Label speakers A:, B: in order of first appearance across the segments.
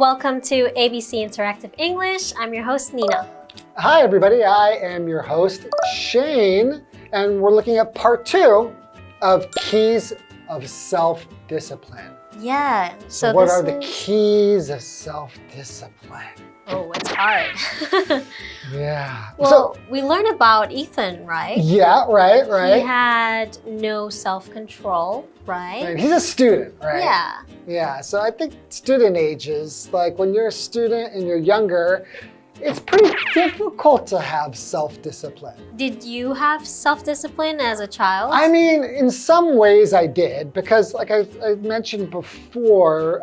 A: Welcome to ABC Interactive English. I'm your host, Nina.
B: Hi, everybody. I am your host, Shane, and we're looking at part 2 of Keys of Self-Discipline.
A: Yeah.
B: So what are the keys of self-discipline?
A: Oh, it's hard.
B: Yeah.
A: Well, we learned about Ethan, right?
B: Yeah, right.
A: He had no self-control, right?
B: And he's a student, right?
A: Yeah.
B: Yeah, so I think student ages, like when you're a student and you're younger, it's pretty difficult to have self-discipline.
A: Did you have self-discipline as a child?
B: I mean, in some ways I did, because like I mentioned before,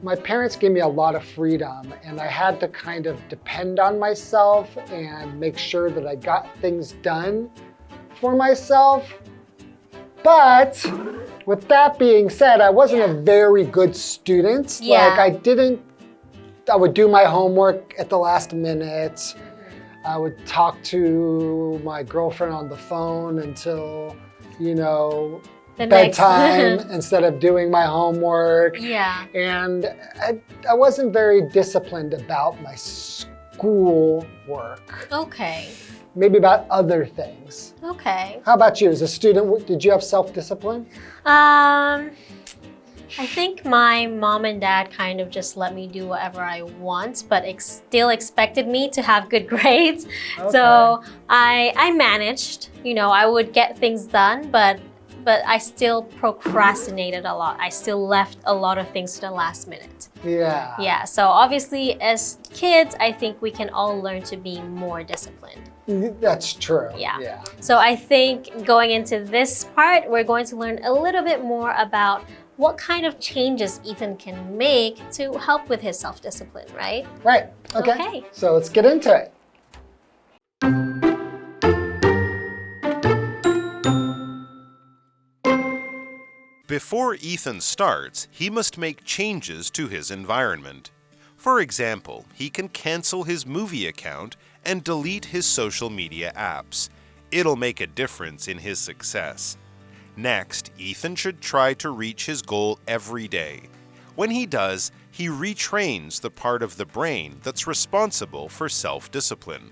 B: my parents gave me a lot of freedom and I had to kind of depend on myself and make sure that I got things done for myself. But with that being said, I wasn't a very good student.
A: Yeah.
B: Like I would do my homework at the last minute. I would talk to my girlfriend on the phone until, bedtime instead of doing my homework.
A: Yeah.
B: And I wasn't very disciplined about my school work.
A: Okay.
B: Maybe about other things.
A: Okay.
B: How about you? As a student, did you have self-discipline?
A: I think my mom and dad kind of just let me do whatever I want, but still expected me to have good grades.
B: Okay.
A: So I managed, I would get things done, but I still procrastinated a lot. I still left a lot of things to the last minute.
B: Yeah.
A: Yeah, so obviously as kids, I think we can all learn to be more disciplined.
B: That's true.
A: Yeah. So I think going into this part, we're going to learn a little bit more about what kind of changes Ethan can make to help with his self-discipline, right?
B: Right. Okay. So let's get into it.
C: Before Ethan starts, he must make changes to his environment. For example, he can cancel his movie account and delete his social media apps. It'll make a difference in his success. Next, Ethan should try to reach his goal every day. When he does, he retrains the part of the brain that's responsible for self-discipline.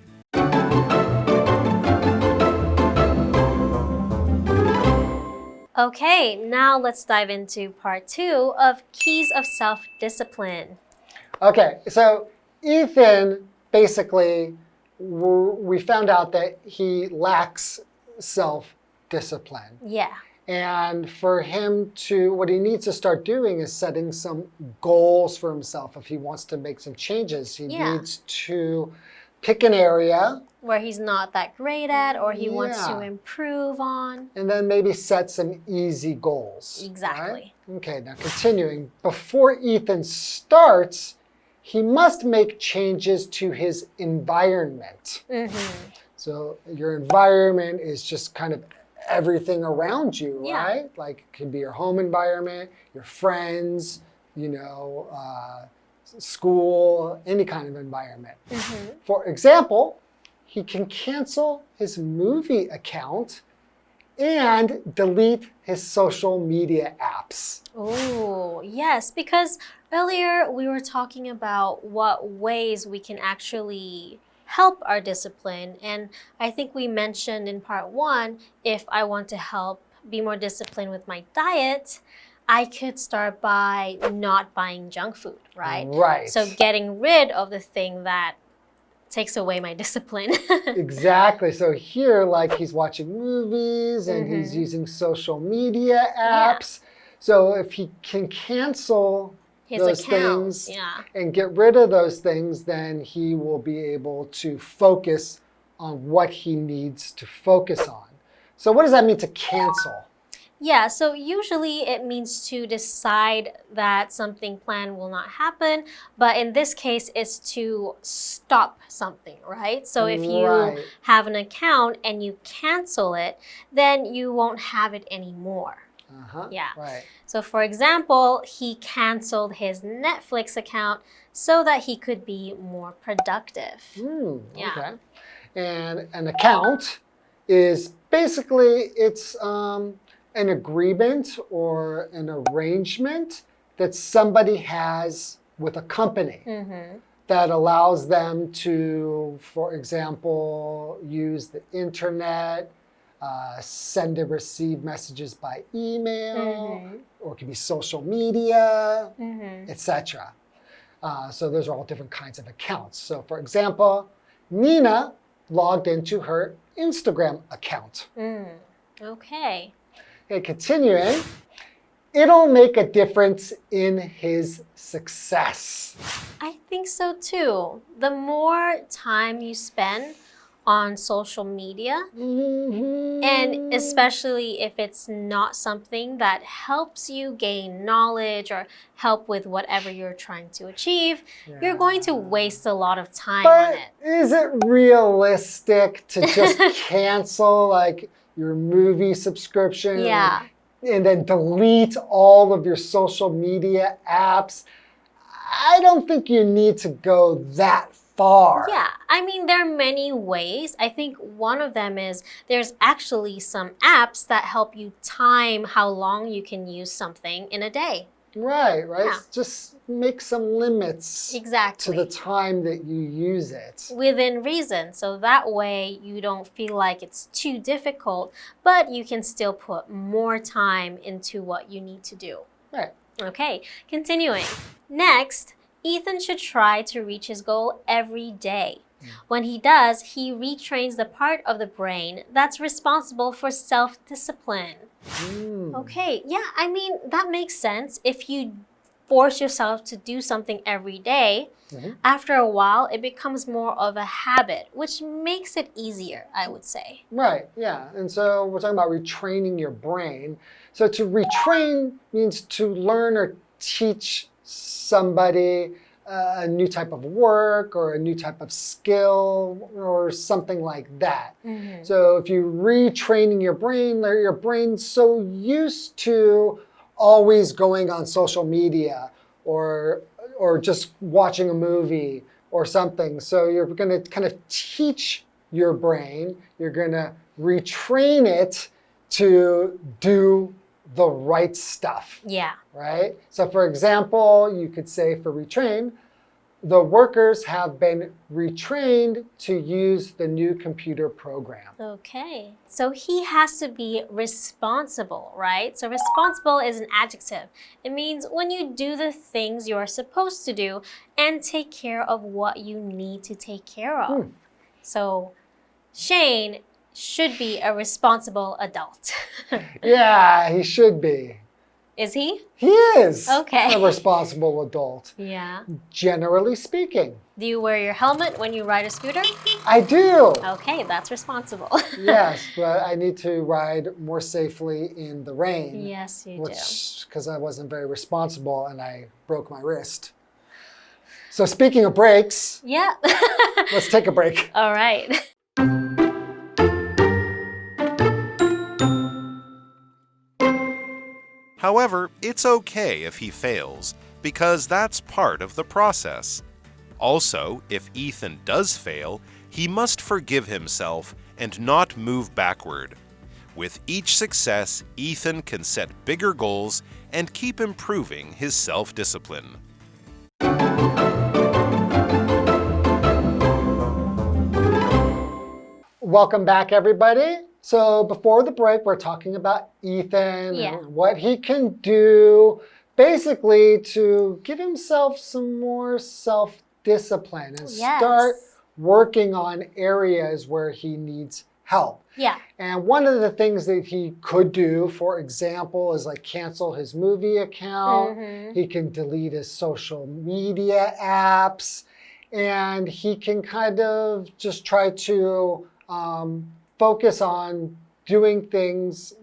A: Okay, now let's dive into part 2 of Keys of Self-Discipline.
B: Okay, so Ethan, basically, we found out that he lacks self-discipline.
A: Yeah.
B: And for him what he needs to start doing is setting some goals for himself. If he wants to make some changes, he needs to pick an area
A: where he's not that great at or he wants to improve on.
B: And then maybe set some easy goals.
A: Exactly.
B: Right? Okay, now continuing. Before Ethan starts, he must make changes to his environment.
A: Mm-hmm.
B: So your environment is just kind of everything around you, right? Like it could be your home environment, your friends, school, any kind of environment.
A: Mm-hmm.
B: For example, he can cancel his movie account and delete his social media apps.
A: Oh, yes, because earlier we were talking about what ways we can actually help our discipline. And I think we mentioned in part 1, if I want to help be more disciplined with my diet, I could start by not buying junk food, right?
B: Right.
A: So getting rid of the thing that takes away my discipline.
B: Exactly. So here, like he's watching movies and he's using social media apps. So if he can cancel those things and get rid of those things, then he will be able to focus on what he needs to focus on. So what does that mean to cancel?
A: Yeah, so usually it means to decide that something planned will not happen, but in this case it's to stop something, right? So if you have an account and you cancel it, then you won't have it anymore. Yeah.
B: Right.
A: So for example, he canceled his Netflix account so that he could be more productive.
B: Okay. And an account is basically, it's an agreement or an arrangement that somebody has with a company that allows them to, for example, use the internet, send and receive messages by email, or it can be social media, etc. So those are all different kinds of accounts. So for example, Nina logged into her Instagram account.
A: Okay.
B: Okay, continuing. It'll make a difference in his success.
A: I think so too. The more time you spend on social media, and especially if it's not something that helps you gain knowledge or help with whatever you're trying to achieve, you're going to waste a lot of time on it.
B: Is it realistic to just cancel like your movie subscription?
A: Yeah.
B: And then delete all of your social media apps? I don't think you need to go that far.
A: Yeah, I mean, there are many ways. I think one of them is there's actually some apps that help you time how long you can use something in a day.
B: Right.
A: Yeah.
B: Just make some limits
A: Exactly.
B: to the time that you use it.
A: Within reason, so that way you don't feel like it's too difficult, but you can still put more time into what you need to do.
B: Right.
A: Okay, continuing. Next, Ethan should try to reach his goal every day. When he does, he retrains the part of the brain that's responsible for self-discipline. Okay, yeah, I mean, that makes sense. If you force yourself to do something every day, after a while, it becomes more of a habit, which makes it easier, I would say.
B: Right, yeah. And so we're talking about retraining your brain. So to retrain means to learn or teach somebody a new type of work or a new type of skill or something like that. So if you're retraining your brain's so used to always going on social media or just watching a movie or something. So you're going to kind of teach your brain, you're going to retrain it to do the right stuff.
A: Yeah.
B: Right? So for example, you could say for retrain, the workers have been retrained to use the new computer program.
A: Okay, so he has to be responsible, right? So responsible is an adjective. It means when you do the things you are supposed to do and take care of what you need to take care of. So Shane should be a responsible adult.
B: Yeah, he should be.
A: Is he?
B: He is
A: Okay.
B: a responsible adult,
A: Yeah.
B: generally speaking.
A: Do you wear your helmet when you ride a scooter?
B: I do.
A: Okay, that's responsible.
B: Yes, but I need to ride more safely in the rain.
A: Yes, you do.
B: Because I wasn't very responsible and I broke my wrist. So speaking of breaks,
A: Yeah.
B: let's take a break.
A: All right.
C: However, it's okay if he fails, because that's part of the process. Also, if Ethan does fail, he must forgive himself and not move backward. With each success, Ethan can set bigger goals and keep improving his self-discipline.
B: Welcome back, everybody. So before the break, we're talking about Ethan and what he can do basically to give himself some more self-discipline and start working on areas where he needs help.
A: Yeah.
B: And one of the things that he could do, for example, is like cancel his movie account. He can delete his social media apps, and he can kind of just try to focus on doing things,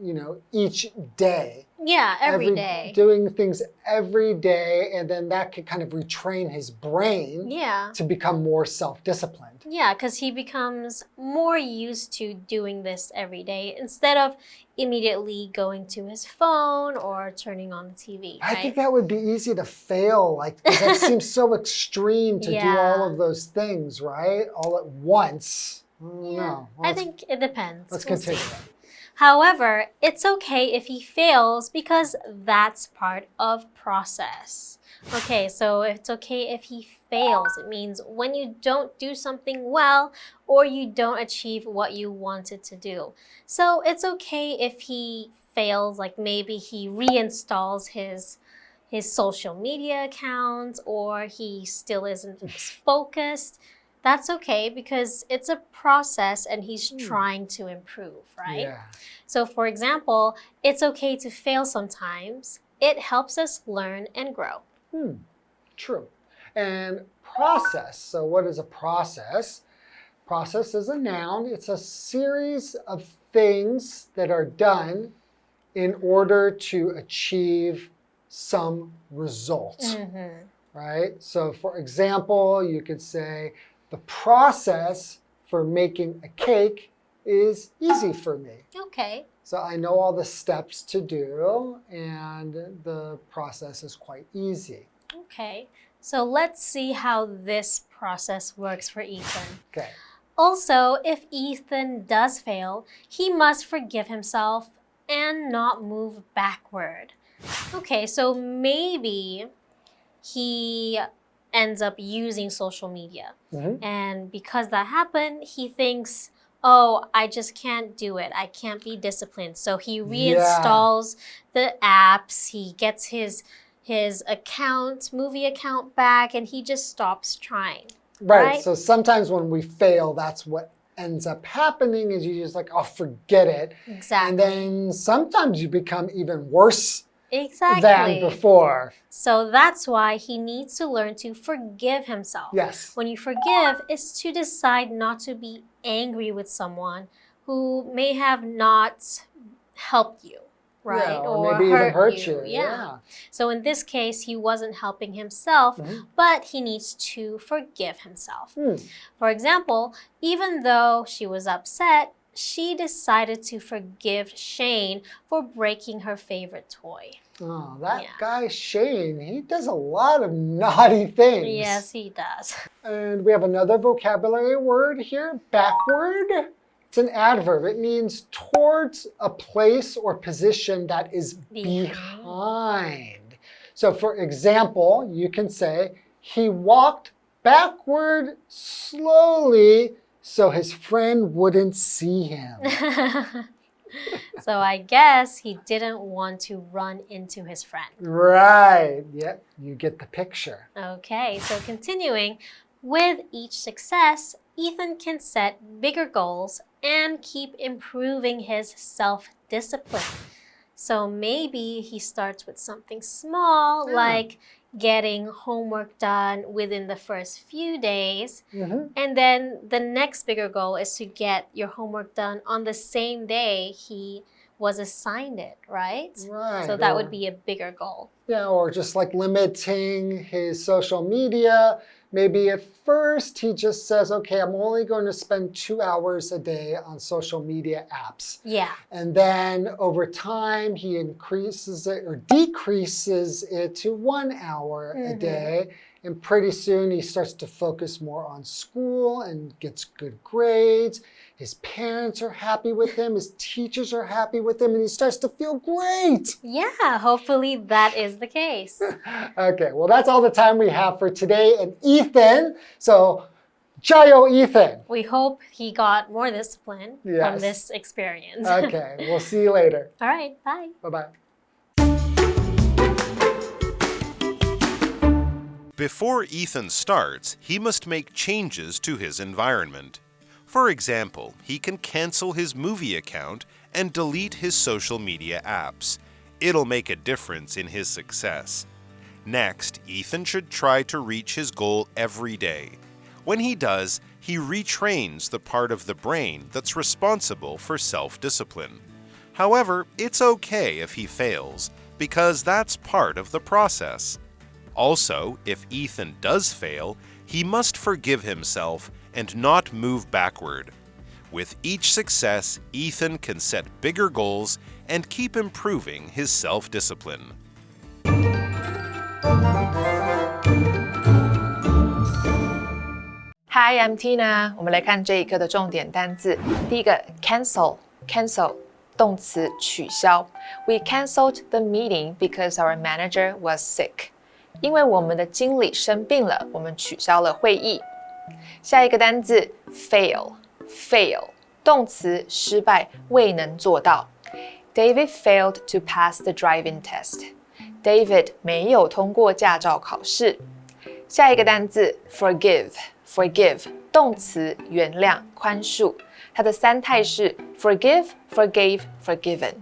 B: each day.
A: Yeah, every day.
B: Doing things every day, and then that could kind of retrain his brain to become more self-disciplined.
A: Yeah, because he becomes more used to doing this every day instead of immediately going to his phone or turning on the TV.
B: I think that would be easy to fail. Like, that seems so extreme to do all of those things, right? All at once. No.
A: I think it depends.
B: Let's continue.
A: However, it's okay if he fails because that's part of process. Okay, so it's okay if he fails. It means when you don't do something well or you don't achieve what you wanted to do. So it's okay if he fails, like maybe he reinstalls his social media account or he still isn't focused. That's okay because it's a process and he's trying to improve, right?
B: Yeah.
A: So for example, it's okay to fail sometimes. It helps us learn and grow.
B: True. And process. So what is a process? Process is a noun. It's a series of things that are done in order to achieve some result, right? So for example, you could say, the process for making a cake is easy for me.
A: Okay.
B: So I know all the steps to do, and the process is quite easy.
A: Okay. So let's see how this process works for Ethan.
B: Okay.
A: Also, if Ethan does fail, he must forgive himself and not move backward. Okay, so maybe he ends up using social media. And because that happened, he thinks, oh, I just can't do it. I can't be disciplined. So he reinstalls the apps. He gets his movie account back, and he just stops trying.
B: Right. So sometimes when we fail, that's what ends up happening is you just like, oh, forget it.
A: Exactly.
B: And then sometimes you become even worse
A: Exactly.
B: than before.
A: So that's why he needs to learn to forgive himself.
B: Yes.
A: When you forgive, it's to decide not to be angry with someone who may have not helped you, right?
B: Yeah, or maybe even hurt you. Yeah.
A: So in this case, he wasn't helping himself, but he needs to forgive himself. For example, even though she was upset, she decided to forgive Shane for breaking her favorite toy.
B: Oh, that guy Shane, he does a lot of naughty things.
A: Yes, he does.
B: And we have another vocabulary word here, backward. It's an adverb. It means towards a place or position that is behind. So for example, you can say, he walked backward slowly so his friend wouldn't see him.
A: So I guess he didn't want to run into his friend.
B: Right. Yep, you get the picture.
A: Okay, so continuing, with each success, Ethan can set bigger goals and keep improving his self-discipline. So maybe he starts with something small, like getting homework done within the first few days. And then the next bigger goal is to get your homework done on the same day he was assigned it, right?
B: Right.
A: So that would be a bigger goal.
B: Yeah, or just like limiting his social media. Maybe at first he just says, okay, I'm only going to spend 2 hours a day on social media apps.
A: Yeah.
B: And then over time, he increases it or decreases it to 1 hour a day. And pretty soon he starts to focus more on school and gets good grades. His parents are happy with him. His teachers are happy with him. And he starts to feel great.
A: Yeah, hopefully that is the case.
B: Okay, well, that's all the time we have for today. And Ethan, so 加油, Ethan.
A: We hope he got more discipline from this experience.
B: Okay, we'll see you later.
A: All right, bye.
B: Bye-bye.
C: Before Ethan starts, he must make changes to his environment. For example, he can cancel his movie account and delete his social media apps. It'll make a difference in his success. Next, Ethan should try to reach his goal every day. When he does, he retrains the part of the brain that's responsible for self-discipline. However, it's okay if he fails, because that's part of the process. Also, if Ethan does fail, he must forgive himself and not move backward. With each success, Ethan can set bigger goals and keep improving his self-discipline.
D: Hi, I'm Tina. 我们来看这一课的重点单字。第一个 cancel 动词取消。We canceled the meeting because our manager was sick. 因为我们的经理生病了，我们取消了会议。下一个单字 fail， 动词失败，未能做到。David failed to pass the driving test. David 没有通过驾照考试。下一个单字 forgive， 动词原谅、宽恕。它的三态是 forgive, forgave, forgiven.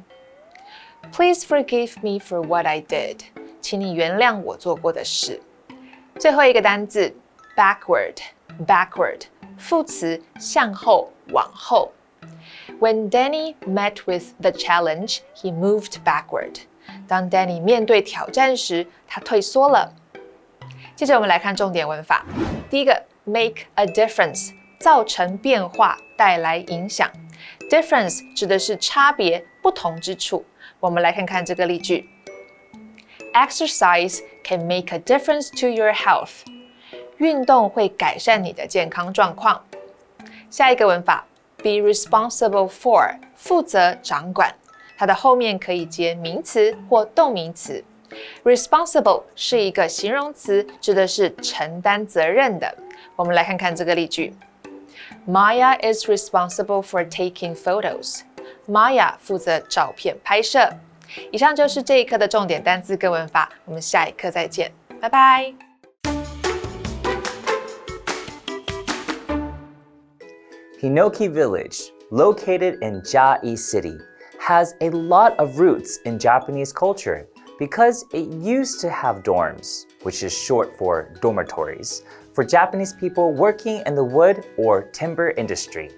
D: Please forgive me for what I did. 请你原谅我做过的事。最后一个单字 backward， 副词向后、往后。When Danny met with the challenge, he moved backward. 当 Danny 面对挑战时，他退缩了。接着我们来看重点文法。第一个 make a difference， 造成变化，带来影响。Difference 指的是差别、不同之处。我们来看看这个例句。Exercise can make a difference to your health. 运动会改善你的健康状况。下一个文法 be responsible for， 负责掌管。它的后面可以接名词或动名词。Responsible 是一个形容词，指的是承担责任的。我们来看看这个例句。Maya is responsible for taking photos. Maya 负责照片拍摄。以上就是这一课的重点单字跟文法，我们下一课再见，拜拜。
E: Hinoki Village, located in Chiayi City, has a lot of roots in Japanese culture because it used to have dorms, which is short for dormitories, for Japanese people working in the wood or timber industry.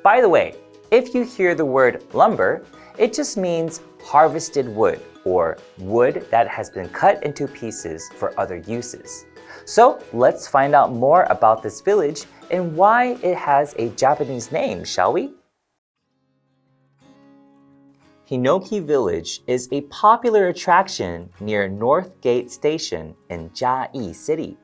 E: By the way, if you hear the word lumber, it just means harvested wood or wood that has been cut into pieces for other uses. So let's find out more about this village and why it has a Japanese name, shall we? Hinoki Village is a popular attraction near North Gate Station in Chiayi City.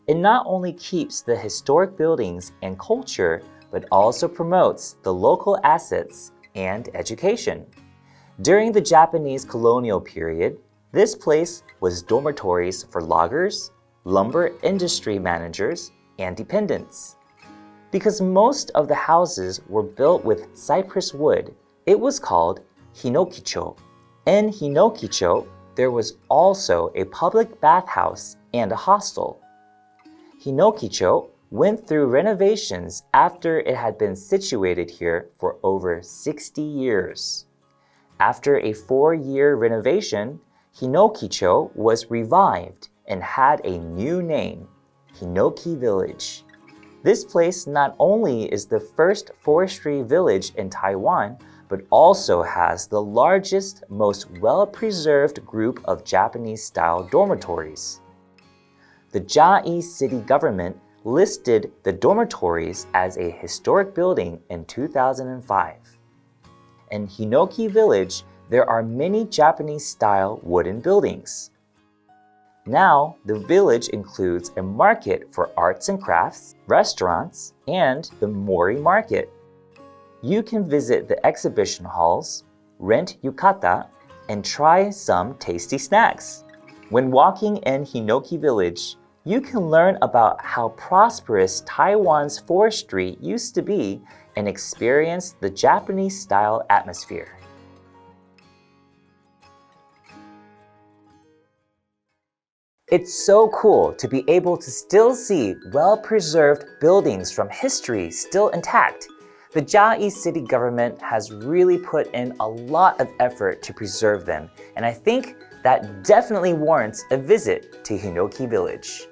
E: It not only keeps the historic buildings and culture, but also promotes the local assets and education. During the Japanese colonial period, this place was dormitories for loggers, lumber industry managers, and dependents. Because most of the houses were built with cypress wood, it was called Hinokicho. In Hinokicho, there was also a public bathhouse and a hostel. Hinokicho went through renovations after it had been situated here for over 60 years. After a 4-year renovation, Hinokicho was revived and had a new name, Hinoki Village. This place not only is the first forestry village in Taiwan, but also has the largest, most well-preserved group of Japanese-style dormitories. The Chiayi City government listed the dormitories as a historic building in 2005. In Hinoki Village, there are many Japanese-style wooden buildings. Now, the village includes a market for arts and crafts, restaurants, and the Mori Market. You can visit the exhibition halls, rent yukata, and try some tasty snacks. When walking in Hinoki Village, you can learn about how prosperous Taiwan's forestry used to be and experience the Japanese-style atmosphere. It's so cool to be able to still see well-preserved buildings from history still intact. The Chiayi City government has really put in a lot of effort to preserve them, and I think that definitely warrants a visit to Hinoki Village.